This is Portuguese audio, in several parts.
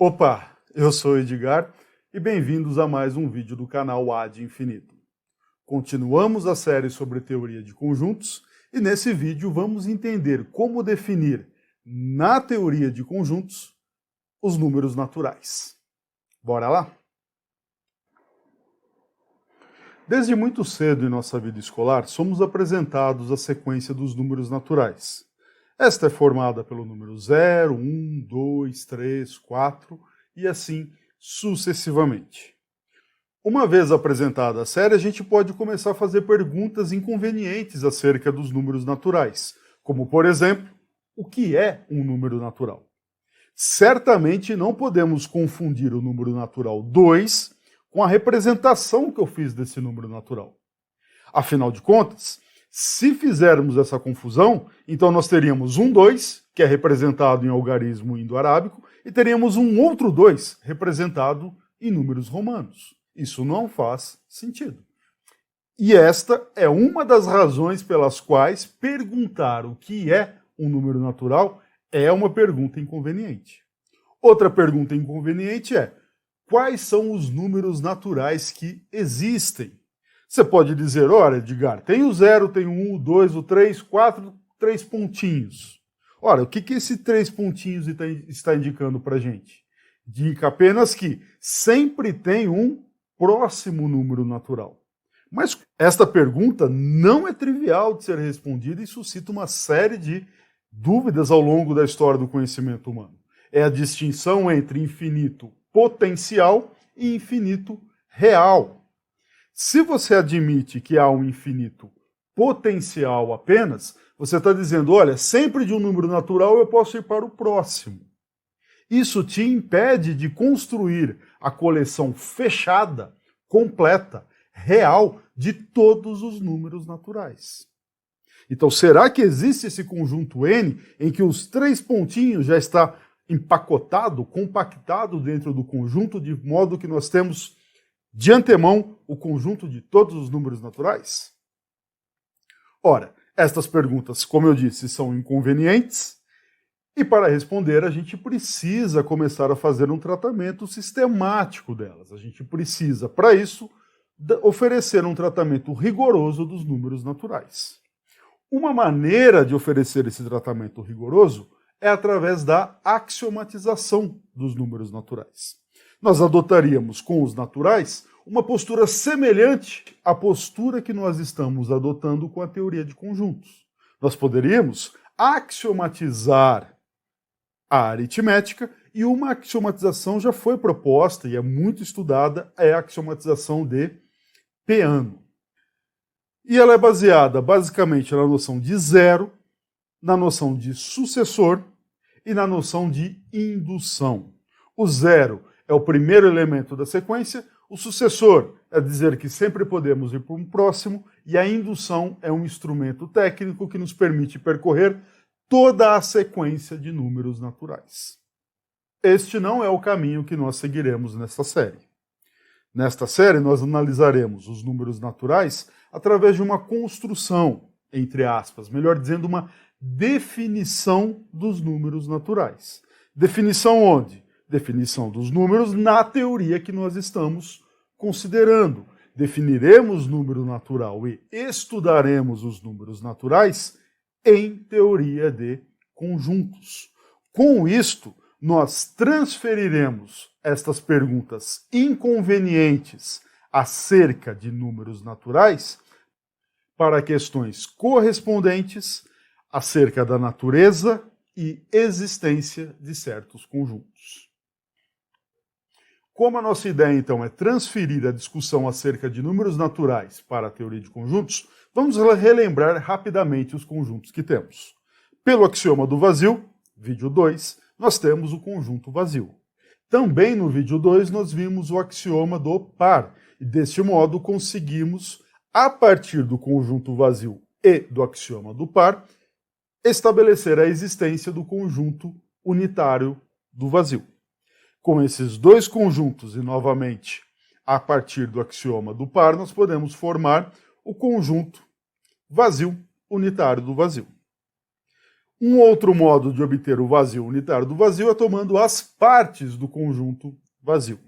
Opa, eu sou o Edgar e bem-vindos a mais um vídeo do canal Ad Infinito. Continuamos a série sobre teoria de conjuntos e nesse vídeo vamos entender como definir, na teoria de conjuntos, os números naturais. Bora lá? Desde muito cedo em nossa vida escolar, somos apresentados à sequência dos números naturais. Esta é formada pelo número 0, 1, 2, 3, 4 e assim sucessivamente. Uma vez apresentada a série, a gente pode começar a fazer perguntas inconvenientes acerca dos números naturais, como, por exemplo, o que é um número natural? Certamente não podemos confundir o número natural 2 com a representação que eu fiz desse número natural. Afinal de contas, se fizermos essa confusão, então nós teríamos um 2, que é representado em algarismo indo-arábico, e teríamos um outro 2, representado em números romanos. Isso não faz sentido. E esta é uma das razões pelas quais perguntar o que é um número natural é uma pergunta inconveniente. Outra pergunta inconveniente é: quais são os números naturais que existem? Você pode dizer, olha, Edgar, tem o 0, tem o 1, o 2, o 3, 4, 3 pontinhos. Ora, o que esse 3 pontinhos está indicando para a gente? Indica apenas que sempre tem um próximo número natural. Mas esta pergunta não é trivial de ser respondida e suscita uma série de dúvidas ao longo da história do conhecimento humano. É a distinção entre infinito potencial e infinito real. Se você admite que há um infinito potencial apenas, você está dizendo, olha, sempre de um número natural eu posso ir para o próximo. Isso te impede de construir a coleção fechada, completa, real, de todos os números naturais. Então, será que existe esse conjunto N em que os 3 pontinhos já está empacotado, compactado dentro do conjunto, de modo que nós temos de antemão o conjunto de todos os números naturais? Ora, estas perguntas, como eu disse, são inconvenientes, e para responder a gente precisa começar a fazer um tratamento sistemático delas. A gente precisa, para isso, oferecer um tratamento rigoroso dos números naturais. Uma maneira de oferecer esse tratamento rigoroso é através da axiomatização dos números naturais. Nós adotaríamos com os naturais uma postura semelhante à postura que nós estamos adotando com a teoria de conjuntos. Nós poderíamos axiomatizar a aritmética, e uma axiomatização já foi proposta e é muito estudada, é a axiomatização de Peano. E ela é baseada basicamente na noção de zero, na noção de sucessor e na noção de indução. O zero é o primeiro elemento da sequência, o sucessor é dizer que sempre podemos ir para um próximo, e a indução é um instrumento técnico que nos permite percorrer toda a sequência de números naturais. Este não é o caminho que nós seguiremos nesta série. Nesta série, nós analisaremos os números naturais através de uma construção, entre aspas, melhor dizendo, uma definição dos números naturais. Definição onde? Definição dos números na teoria que nós estamos considerando. Definiremos número natural e estudaremos os números naturais em teoria de conjuntos. Com isto, nós transferiremos estas perguntas inconvenientes acerca de números naturais para questões correspondentes acerca da natureza e existência de certos conjuntos. Como a nossa ideia, então, é transferir a discussão acerca de números naturais para a teoria de conjuntos, vamos relembrar rapidamente os conjuntos que temos. Pelo axioma do vazio, vídeo 2, nós temos o conjunto vazio. Também no vídeo 2 nós vimos o axioma do par, e deste modo conseguimos, a partir do conjunto vazio e do axioma do par, estabelecer a existência do conjunto unitário do vazio. Com esses dois conjuntos, e novamente a partir do axioma do par, nós podemos formar o conjunto vazio unitário do vazio. Um outro modo de obter o vazio unitário do vazio é tomando as partes do conjunto vazio.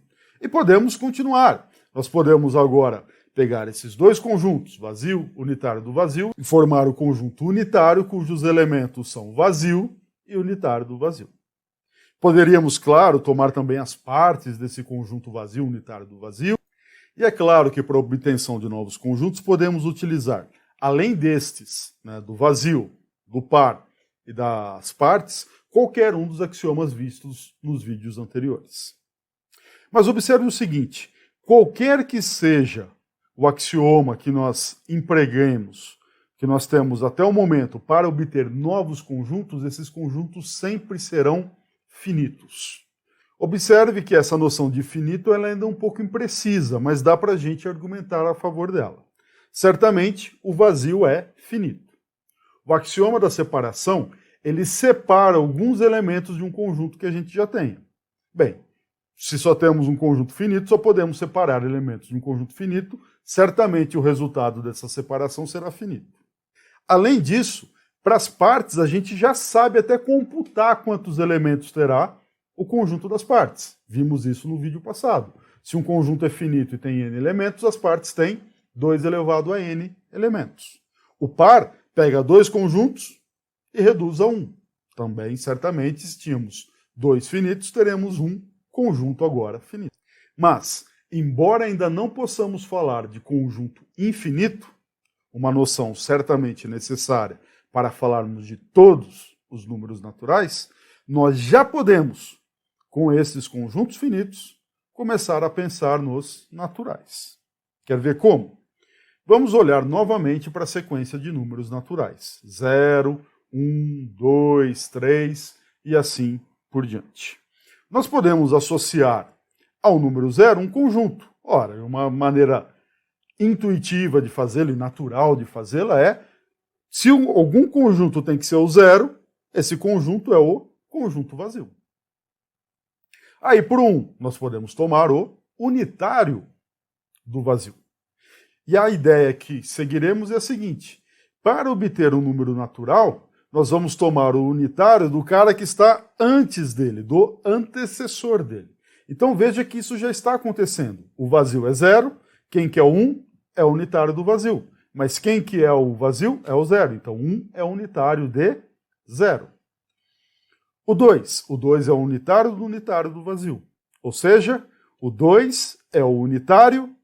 E podemos continuar. Nós podemos agora pegar esses dois conjuntos, vazio, unitário do vazio, e formar o conjunto unitário cujos elementos são vazio e unitário do vazio. Poderíamos, claro, tomar também as partes desse conjunto vazio, unitário do vazio. E é claro que para a obtenção de novos conjuntos podemos utilizar, além destes, do vazio, do par e das partes, qualquer um dos axiomas vistos nos vídeos anteriores. Mas observe o seguinte, qualquer que seja o axioma que nós empreguemos, que nós temos até o momento para obter novos conjuntos, esses conjuntos sempre serão finitos. Observe que essa noção de finito ela ainda é um pouco imprecisa, mas dá para a gente argumentar a favor dela. Certamente, o vazio é finito. O axioma da separação, ele separa alguns elementos de um conjunto que a gente já tenha. Bem, se só temos um conjunto finito, só podemos separar elementos de um conjunto finito, certamente o resultado dessa separação será finito. Além disso, para as partes, a gente já sabe até computar quantos elementos terá o conjunto das partes. Vimos isso no vídeo passado. Se um conjunto é finito e tem n elementos, as partes têm 2 elevado a n elementos. O par pega dois conjuntos e reduz a 1. Também, certamente, se tínhamos 2 finitos, teremos um conjunto agora finito. Mas, embora ainda não possamos falar de conjunto infinito, uma noção certamente necessária para falarmos de todos os números naturais, nós já podemos, com esses conjuntos finitos, começar a pensar nos naturais. Quer ver como? Vamos olhar novamente para a sequência de números naturais. 0, 1, 2, 3 e assim por diante. Nós podemos associar ao número 0 um conjunto. Ora, uma maneira intuitiva de fazê-lo e natural de fazê-la é, se algum conjunto tem que ser o 0, esse conjunto é o conjunto vazio. Aí, por 1, nós podemos tomar o unitário do vazio. E a ideia que seguiremos é a seguinte: para obter um número natural, nós vamos tomar o unitário do cara que está antes dele, do antecessor dele. Então veja que isso já está acontecendo. O vazio é 0, quem que é o 1 é o unitário do vazio. Mas quem que é o vazio é o 0. Então 1 é unitário de 0. O 2 é o unitário do vazio. Ou seja, o 2 é o unitário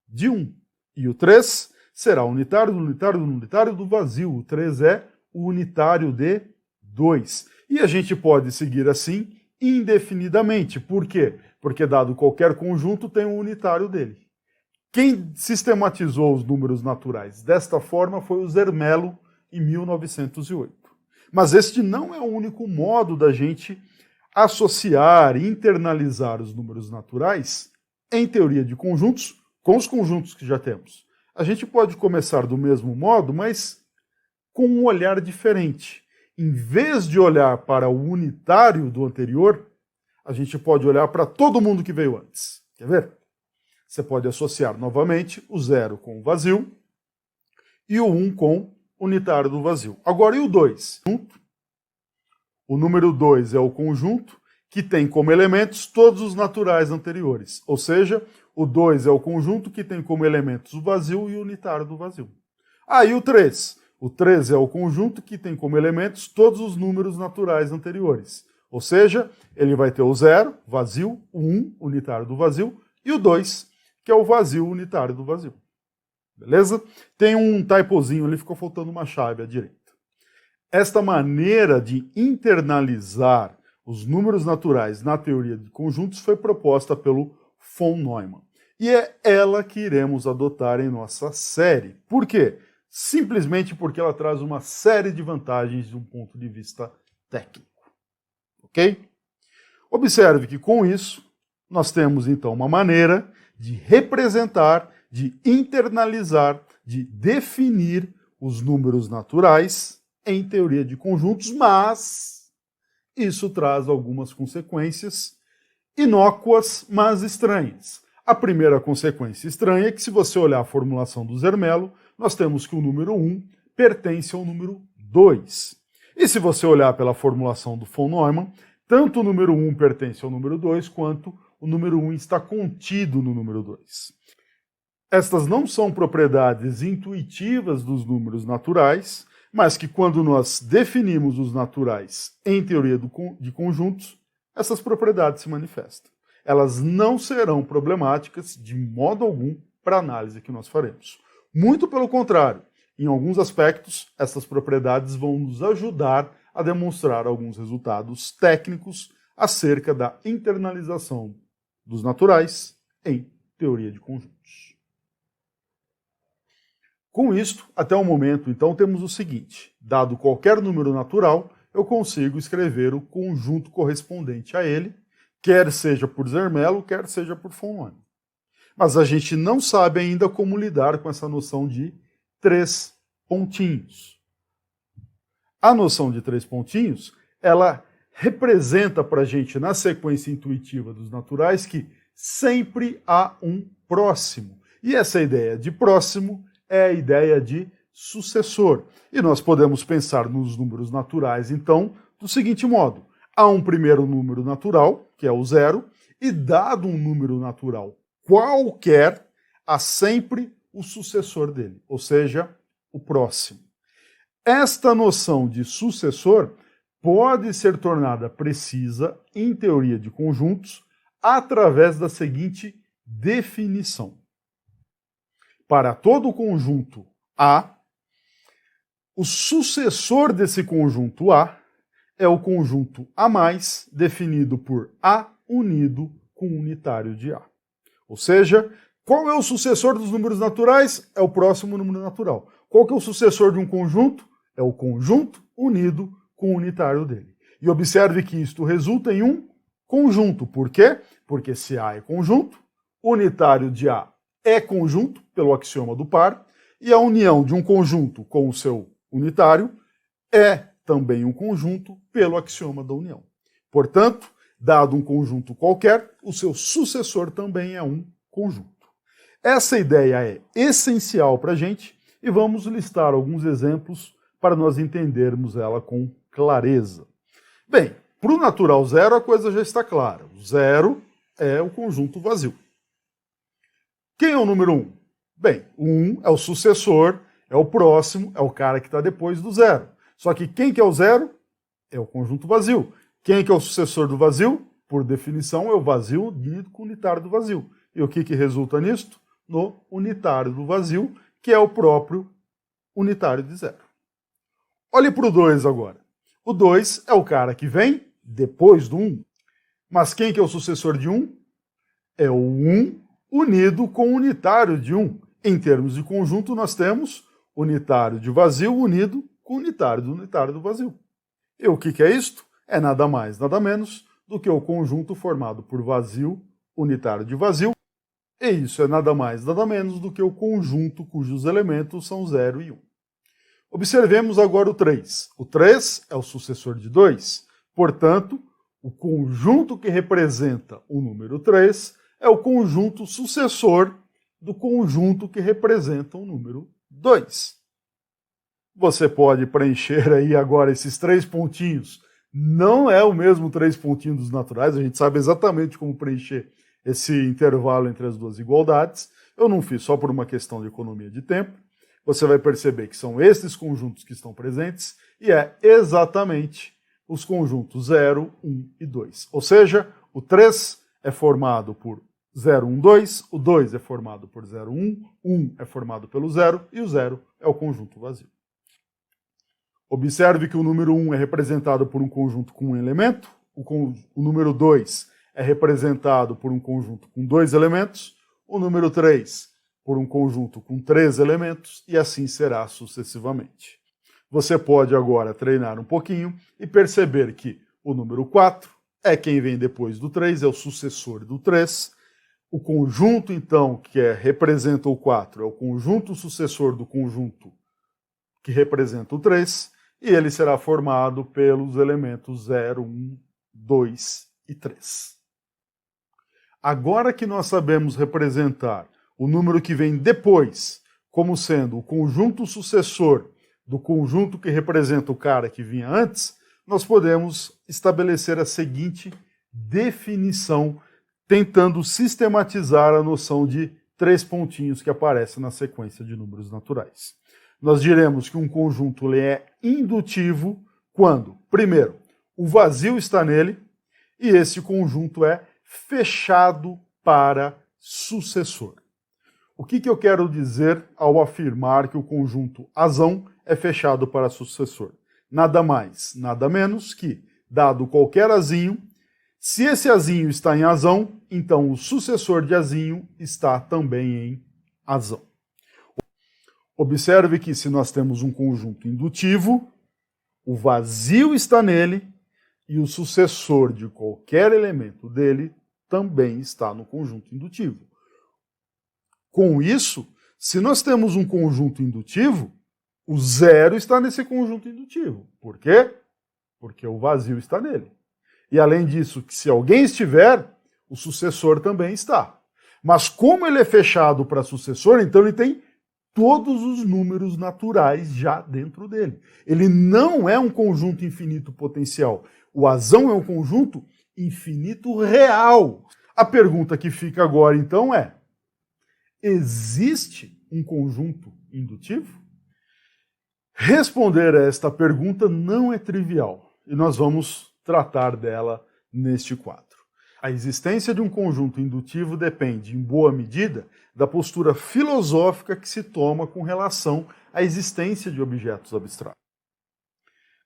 de 1. E o 3 será o unitário do vazio. O 3 é o unitário de 2. E a gente pode seguir assim indefinidamente. Por quê? Porque dado qualquer conjunto tem um unitário dele. Quem sistematizou os números naturais desta forma foi o Zermelo em 1908. Mas este não é o único modo da gente associar e internalizar os números naturais em teoria de conjuntos com os conjuntos que já temos. A gente pode começar do mesmo modo, mas com um olhar diferente. Em vez de olhar para o unitário do anterior, a gente pode olhar para todo mundo que veio antes. Quer ver? Você pode associar novamente o 0 com o vazio e o 1 com o unitário do vazio. Agora, e o 2? O número 2 é o conjunto que tem como elementos todos os naturais anteriores. Ou seja, o 2 é o conjunto que tem como elementos o vazio e o unitário do vazio. E o 3? O 3 é o conjunto que tem como elementos todos os números naturais anteriores. Ou seja, ele vai ter o 0, vazio, o 1, unitário do vazio, e o 2, que é o vazio unitário do vazio. Beleza? Tem um typozinho ali, ficou faltando uma chave à direita. Esta maneira de internalizar os números naturais na teoria de conjuntos foi proposta pelo von Neumann. E é ela que iremos adotar em nossa série. Por quê? Simplesmente porque ela traz uma série de vantagens de um ponto de vista técnico. Ok? Observe que com isso nós temos então uma maneira de representar, de internalizar, de definir os números naturais em teoria de conjuntos, mas isso traz algumas consequências inócuas, mas estranhas. A primeira consequência estranha é que, se você olhar a formulação do Zermelo, nós temos que o número 1 pertence ao número 2. E se você olhar pela formulação do von Neumann, tanto o número 1 pertence ao número 2, quanto o número 1 está contido no número 2. Estas não são propriedades intuitivas dos números naturais, mas que quando nós definimos os naturais em teoria de conjuntos, essas propriedades se manifestam. Elas não serão problemáticas de modo algum para a análise que nós faremos. Muito pelo contrário, em alguns aspectos, essas propriedades vão nos ajudar a demonstrar alguns resultados técnicos acerca da internalização dos naturais em teoria de conjuntos. Com isto, até o momento, então, temos o seguinte: dado qualquer número natural, eu consigo escrever o conjunto correspondente a ele, quer seja por Zermelo, quer seja por von Neumann. Mas a gente não sabe ainda como lidar com essa noção de 3 pontinhos. A noção de 3 pontinhos, ela representa para a gente, na sequência intuitiva dos naturais, que sempre há um próximo. E essa ideia de próximo é a ideia de sucessor. E nós podemos pensar nos números naturais, então, do seguinte modo: há um primeiro número natural, que é o 0, e dado um número natural qualquer, há sempre o sucessor dele, ou seja, o próximo. Esta noção de sucessor pode ser tornada precisa em teoria de conjuntos através da seguinte definição. Para todo conjunto A, o sucessor desse conjunto A é o conjunto A+, definido por A unido com o unitário de A. Ou seja, qual é o sucessor dos números naturais? É o próximo número natural. Qual que é o sucessor de um conjunto? É o conjunto unido com o unitário dele. E observe que isto resulta em um conjunto. Por quê? Porque se A é conjunto, o unitário de A é conjunto, pelo axioma do par, e a união de um conjunto com o seu unitário é também um conjunto pelo axioma da união. Portanto, dado um conjunto qualquer, o seu sucessor também é um conjunto. Essa ideia é essencial para a gente e vamos listar alguns exemplos para nós entendermos ela com clareza. Bem, para o natural zero a coisa já está clara. O zero é o conjunto vazio. Quem é o número 1? Bem, o 1 é o sucessor, é o próximo, é o cara que está depois do zero. Só que quem que é o zero? É o conjunto vazio. Quem que é o sucessor do vazio? Por definição, é o vazio unido com o unitário do vazio. E o que resulta nisto? No unitário do vazio, que é o próprio unitário de zero. Olhe para o 2 agora. O 2 é o cara que vem depois do 1. Mas quem que é o sucessor de 1? É o 1 unido com o unitário de 1. Em termos de conjunto, nós temos unitário de vazio unido com o unitário do vazio. E o que é isto? É nada mais, nada menos do que o conjunto formado por vazio, unitário de vazio, e isso é nada mais, nada menos do que o conjunto cujos elementos são 0 e 1. Observemos agora o 3. O 3 é o sucessor de 2, portanto, o conjunto que representa o número 3 é o conjunto sucessor do conjunto que representa o número 2. Você pode preencher aí agora esses 3 pontinhos. Não é o mesmo 3 pontinhos dos naturais, a gente sabe exatamente como preencher esse intervalo entre as duas igualdades. Eu não fiz só por uma questão de economia de tempo. Você vai perceber que são esses conjuntos que estão presentes e é exatamente os conjuntos 0, 1 e 2. Ou seja, o 3 é formado por 0, 1, 2, o 2 é formado por 0, 1, 1 é formado pelo 0 e o 0 é o conjunto vazio. Observe que o número 1 é representado por um conjunto com um elemento, o número 2 é representado por um conjunto com 2 elementos, o número 3 por um conjunto com 3 elementos, e assim será sucessivamente. Você pode agora treinar um pouquinho e perceber que o número 4 é quem vem depois do 3, é o sucessor do 3. O conjunto, então, que representa o 4, é o conjunto sucessor do conjunto que representa o 3, e ele será formado pelos elementos 0, 1, 2 e 3. Agora que nós sabemos representar o número que vem depois como sendo o conjunto sucessor do conjunto que representa o cara que vinha antes, nós podemos estabelecer a seguinte definição, tentando sistematizar a noção de 3 pontinhos que aparece na sequência de números naturais. Nós diremos que um conjunto ele é indutivo quando, primeiro, o vazio está nele e esse conjunto é fechado para sucessor. O que eu quero dizer ao afirmar que o conjunto azão é fechado para sucessor? Nada mais, nada menos que, dado qualquer azinho, se esse azinho está em azão, então o sucessor de azinho está também em azão. Observe que se nós temos um conjunto indutivo, o vazio está nele e o sucessor de qualquer elemento dele também está no conjunto indutivo. Com isso, se nós temos um conjunto indutivo, o zero está nesse conjunto indutivo. Por quê? Porque o vazio está nele. E além disso, que se alguém estiver, o sucessor também está. Mas como ele é fechado para sucessor, então ele tem todos os números naturais já dentro dele. Ele não é um conjunto infinito potencial. O azão é um conjunto infinito real. A pergunta que fica agora, então, é: existe um conjunto indutivo? Responder a esta pergunta não é trivial, e nós vamos tratar dela neste quadro. A existência de um conjunto indutivo depende, em boa medida, da postura filosófica que se toma com relação à existência de objetos abstratos.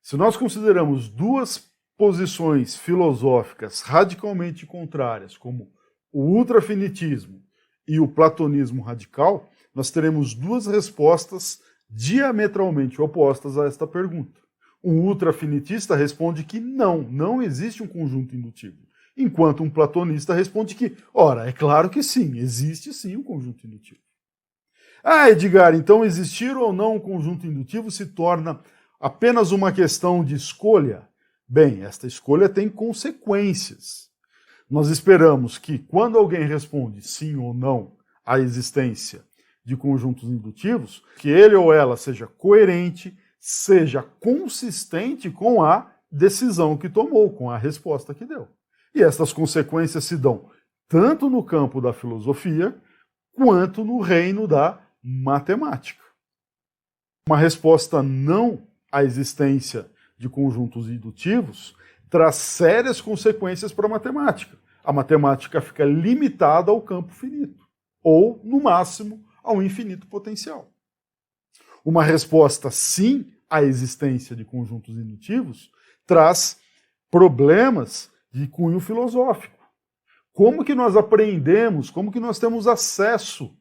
Se nós consideramos duas posições filosóficas radicalmente contrárias, como o ultrafinitismo e o platonismo radical, nós teremos duas respostas diametralmente opostas a esta pergunta. Um ultrafinitista responde que não existe um conjunto indutivo, enquanto um platonista responde que, ora, é claro que sim, existe sim um conjunto indutivo. Ah, Edgar, então existir ou não um conjunto indutivo se torna apenas uma questão de escolha? Bem, esta escolha tem consequências. Nós esperamos que, quando alguém responde sim ou não à existência de conjuntos indutivos, que ele ou ela seja coerente, seja consistente com a decisão que tomou, com a resposta que deu. E estas consequências se dão tanto no campo da filosofia, quanto no reino da matemática. Uma resposta não à existência de conjuntos indutivos traz sérias consequências para a matemática. A matemática fica limitada ao campo finito, ou, no máximo, ao infinito potencial. Uma resposta sim à existência de conjuntos indutivos traz problemas de cunho filosófico. Como que nós aprendemos, como que nós temos acesso,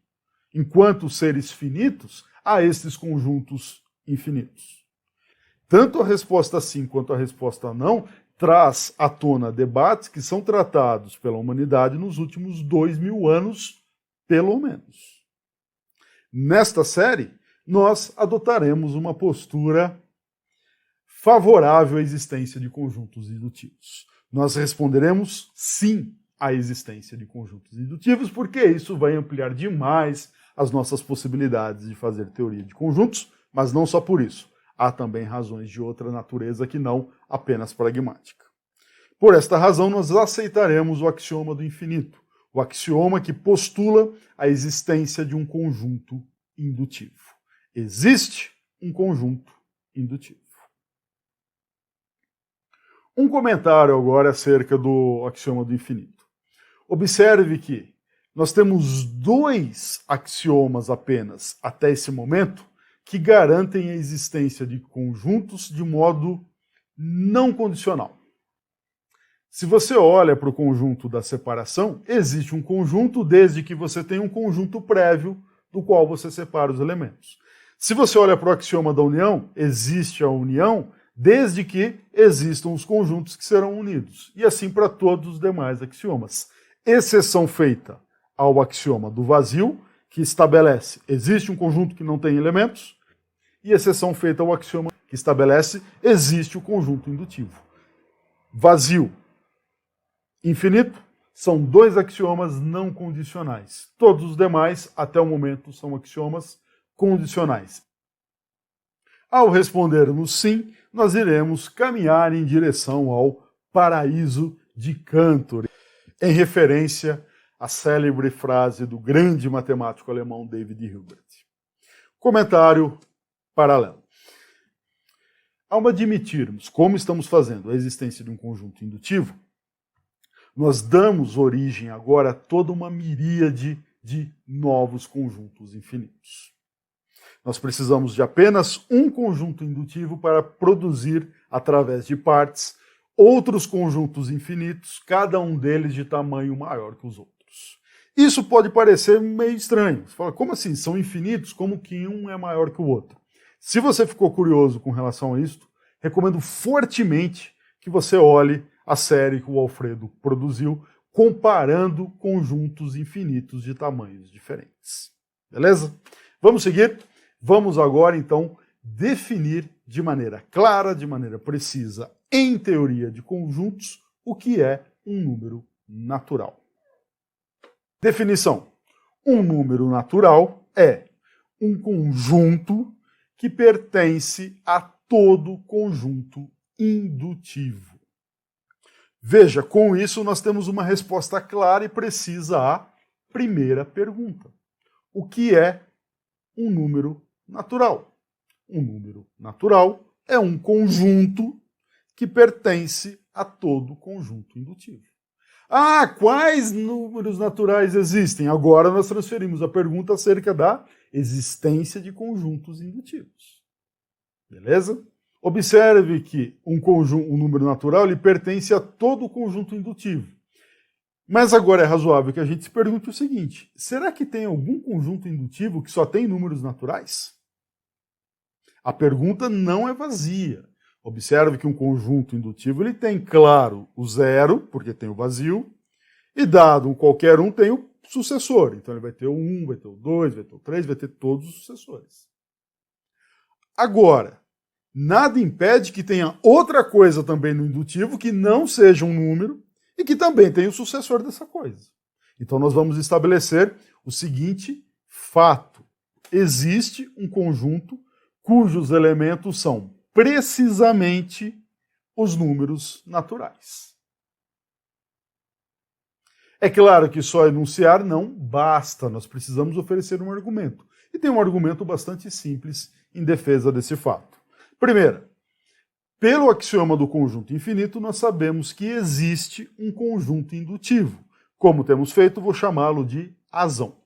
enquanto seres finitos, a esses conjuntos infinitos? Tanto a resposta sim quanto a resposta não traz à tona debates que são tratados pela humanidade nos últimos 2000 anos, pelo menos. Nesta série, nós adotaremos uma postura favorável à existência de conjuntos indutivos. Nós responderemos sim à existência de conjuntos indutivos, porque isso vai ampliar demais as nossas possibilidades de fazer teoria de conjuntos, mas não só por isso. Há também razões de outra natureza que não apenas pragmática. Por esta razão, nós aceitaremos o axioma do infinito, o axioma que postula a existência de um conjunto indutivo. Existe um conjunto indutivo. Um comentário agora acerca do axioma do infinito. Observe que nós temos 2 axiomas apenas até esse momento que garantem a existência de conjuntos de modo não condicional. Se você olha para o conjunto da separação, existe um conjunto desde que você tem um conjunto prévio do qual você separa os elementos. Se você olha para o axioma da união, existe a união desde que existam os conjuntos que serão unidos. E assim para todos os demais axiomas. Exceção feita ao axioma do vazio, que estabelece existe um conjunto que não tem elementos, e exceção feita ao axioma que estabelece existe o conjunto indutivo. Vazio, infinito, são 2 axiomas não condicionais. Todos os demais, até o momento, são axiomas condicionais. Ao respondermos sim, nós iremos caminhar em direção ao paraíso de Cantor, em referência à célebre frase do grande matemático alemão David Hilbert. Comentário paralelo. Ao admitirmos, como estamos fazendo, a existência de um conjunto indutivo, nós damos origem agora a toda uma miríade de novos conjuntos infinitos. Nós precisamos de apenas um conjunto indutivo para produzir, através de partes, outros conjuntos infinitos, cada um deles de tamanho maior que os outros. Isso pode parecer meio estranho. Você fala, como assim? São infinitos? Como que um é maior que o outro? Se você ficou curioso com relação a isso, recomendo fortemente que você olhe a série que o Alfredo produziu, comparando conjuntos infinitos de tamanhos diferentes. Beleza? Vamos seguir? Vamos agora, então, definir de maneira clara, de maneira precisa, em teoria de conjuntos, o que é um número natural. Definição. Um número natural é um conjunto que pertence a todo conjunto indutivo. Veja, com isso nós temos uma resposta clara e precisa à primeira pergunta. O que é um número natural? Um número natural é um conjunto que pertence a todo conjunto indutivo. Ah, quais números naturais existem? Agora nós transferimos a pergunta acerca da existência de conjuntos indutivos. Beleza? Observe que um número natural ele pertence a todo o conjunto indutivo. Mas agora é razoável que a gente se pergunte o seguinte: será que tem algum conjunto indutivo que só tem números naturais? A pergunta não é vazia. Observe que um conjunto indutivo ele tem, claro, o zero, porque tem o vazio, e dado um qualquer um tem o sucessor. Então ele vai ter o 1, vai ter o 2, vai ter o 3, vai ter todos os sucessores. Agora, nada impede que tenha outra coisa também no indutivo que não seja um número e que também tenha o sucessor dessa coisa. Então nós vamos estabelecer o seguinte fato. Existe um conjunto cujos elementos são precisamente os números naturais. É claro que só enunciar não basta, nós precisamos oferecer um argumento. E tem um argumento bastante simples em defesa desse fato. Primeiro, pelo axioma do conjunto infinito, nós sabemos que existe um conjunto indutivo. Como temos feito, vou chamá-lo de azão.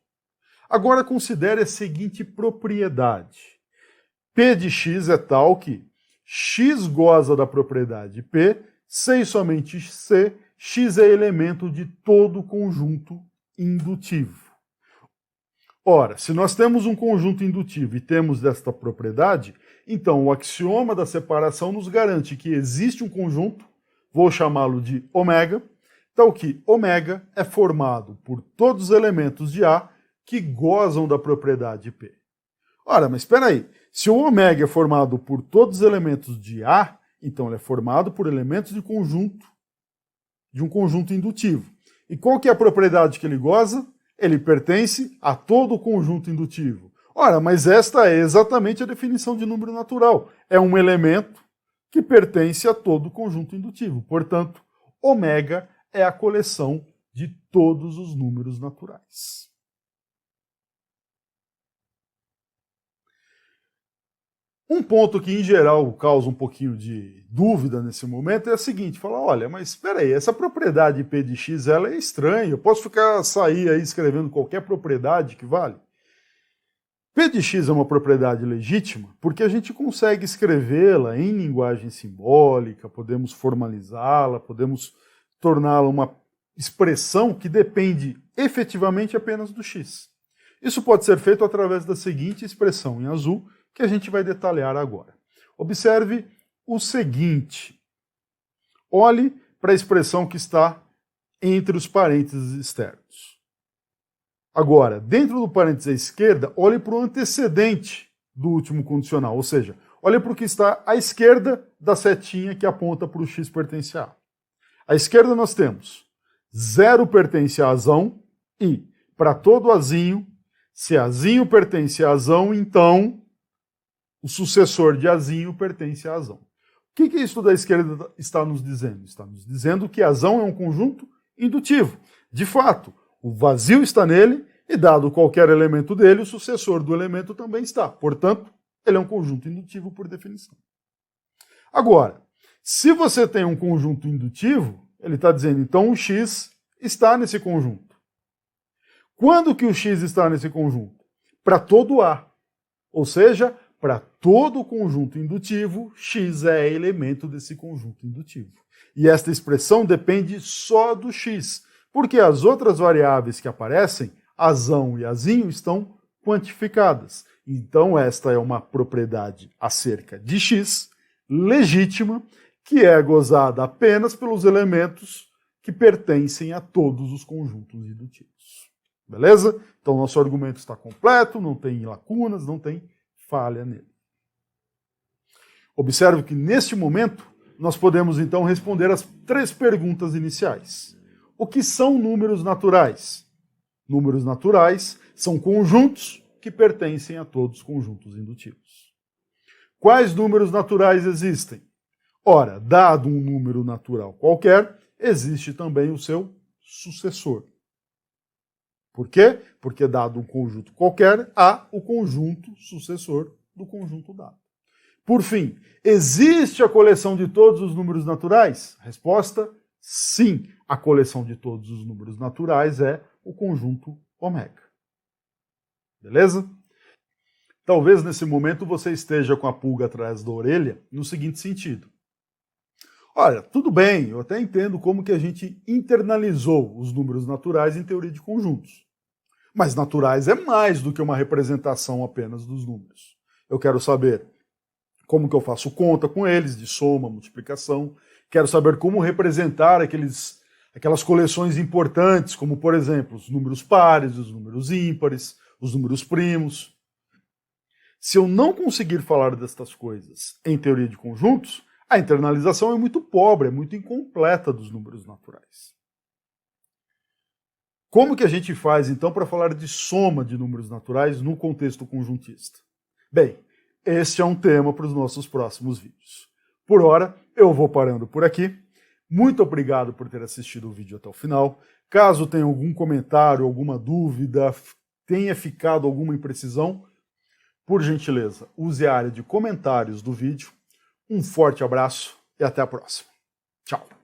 Agora considere a seguinte propriedade. P de x é tal que x goza da propriedade P, sem somente C, x é elemento de todo conjunto indutivo. Ora, se nós temos um conjunto indutivo e temos desta propriedade, então o axioma da separação nos garante que existe um conjunto, vou chamá-lo de ômega, tal que ômega é formado por todos os elementos de A que gozam da propriedade P. Ora, mas espera aí, se o ômega é formado por todos os elementos de A, então ele é formado por elementos de um conjunto indutivo. E qual que é a propriedade que ele goza? Ele pertence a todo o conjunto indutivo. Ora, mas esta é exatamente a definição de número natural. É um elemento que pertence a todo o conjunto indutivo. Portanto, ômega é a coleção de todos os números naturais. Um ponto que, em geral, causa um pouquinho de dúvida nesse momento é o seguinte, falar, olha, mas espera aí, essa propriedade P de x ela é estranha, eu posso sair aí escrevendo qualquer propriedade que vale? P de x é uma propriedade legítima porque a gente consegue escrevê-la em linguagem simbólica, podemos formalizá-la, podemos torná-la uma expressão que depende efetivamente apenas do x. Isso pode ser feito através da seguinte expressão em azul, que a gente vai detalhar agora. Observe o seguinte. Olhe para a expressão que está entre os parênteses externos. Agora, dentro do parênteses à esquerda, olhe para o antecedente do último condicional, ou seja, olhe para o que está à esquerda da setinha que aponta para o x pertence a A. À esquerda nós temos 0 pertence a azão e, para todo azinho, se azinho pertence a azão, então O sucessor de Azinho pertence a Azão. O que isso da esquerda está nos dizendo? Está nos dizendo que Azão é um conjunto indutivo. De fato, o vazio está nele e, dado qualquer elemento dele, o sucessor do elemento também está. Portanto, ele é um conjunto indutivo por definição. Agora, se você tem um conjunto indutivo, ele está dizendo, então o X está nesse conjunto. Quando que o X está nesse conjunto? Para todo A. Ou seja, para todo conjunto indutivo, X é elemento desse conjunto indutivo. E esta expressão depende só do X, porque as outras variáveis que aparecem, Azão e Azinho, estão quantificadas. Então esta é uma propriedade acerca de X, legítima, que é gozada apenas pelos elementos que pertencem a todos os conjuntos indutivos. Beleza? Então nosso argumento está completo, não tem lacunas, não tem falha nele. Observe que neste momento nós podemos então responder as 3 perguntas iniciais. O que são números naturais? Números naturais são conjuntos que pertencem a todos os conjuntos indutivos. Quais números naturais existem? Ora, dado um número natural qualquer, existe também o seu sucessor. Por quê? Porque dado um conjunto qualquer, há o conjunto sucessor do conjunto dado. Por fim, existe a coleção de todos os números naturais? Resposta, sim. A coleção de todos os números naturais é o conjunto ômega. Beleza? Talvez nesse momento você esteja com a pulga atrás da orelha no seguinte sentido. Olha, tudo bem, eu até entendo como que a gente internalizou os números naturais em teoria de conjuntos. Mas naturais é mais do que uma representação apenas dos números. Eu quero saber como que eu faço conta com eles, de soma, multiplicação. Quero saber como representar aquelas coleções importantes, como, por exemplo, os números pares, os números ímpares, os números primos. Se eu não conseguir falar destas coisas em teoria de conjuntos, a internalização é muito pobre, é muito incompleta dos números naturais. Como que a gente faz, então, para falar de soma de números naturais no contexto conjuntista? Bem, este é um tema para os nossos próximos vídeos. Por hora, eu vou parando por aqui. Muito obrigado por ter assistido o vídeo até o final. Caso tenha algum comentário, alguma dúvida, tenha ficado alguma imprecisão, por gentileza, use a área de comentários do vídeo. Um forte abraço e até a próxima. Tchau!